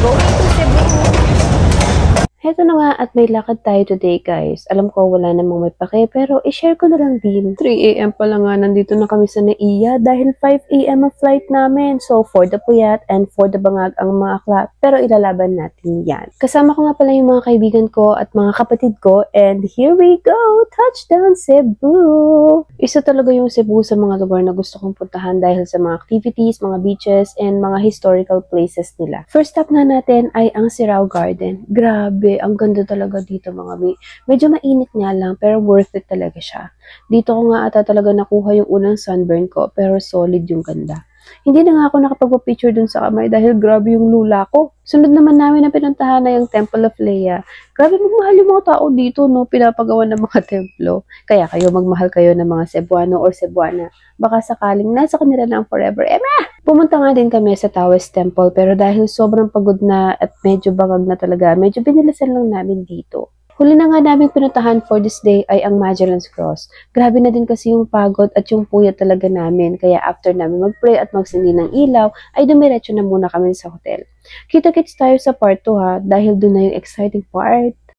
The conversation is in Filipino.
going to Cebu. Heto na nga at may lakad tayo today guys. Alam ko wala namang may pake pero i-share ko na lang din. 3 AM pa lang nga nandito na kami sa Naiya dahil 5 AM ang flight namin. So for the puyat and for the bangag ang mga akla pero ilalaban natin yan. Kasama ko nga pala yung mga kaibigan ko at mga kapatid ko and here we go! Touchdown Cebu! Isa talaga yung Cebu sa mga lugar na gusto kong puntahan dahil sa mga activities, mga beaches and mga historical places nila. First stop na natin ay ang Sirao Garden. Grabe! Ang ganda talaga dito mga mi. Medyo mainit nga lang pero worth it talaga siya. Dito ko nga ata talaga nakuha yung unang sunburn ko pero solid yung ganda. Hindi na nga ako nakapag-picture dun sa kamay dahil grabe yung lula ko. Sunod naman namin na pinuntahan na yung Temple of Lea. Grabe magmahal yung mga tao dito, no? Pinapagawa ng mga templo. Kaya kayo magmahal kayo ng mga Cebuano or Cebuana. Baka sakaling nasa kanila na ang forever. Pumunta nga din kami sa Taoist Temple pero dahil sobrang pagod na at medyo bangag na talaga, medyo binilasan lang namin dito. Huli na nga namin pinuntahan for this day ay ang Magellan's Cross. Grabe na din kasi yung pagod at yung puyat talaga namin. Kaya after namin mag-pray at magsindi ng ilaw, ay dumiretso na muna kami sa hotel. Kita-kits tayo sa part 2 ha, dahil doon na yung exciting part.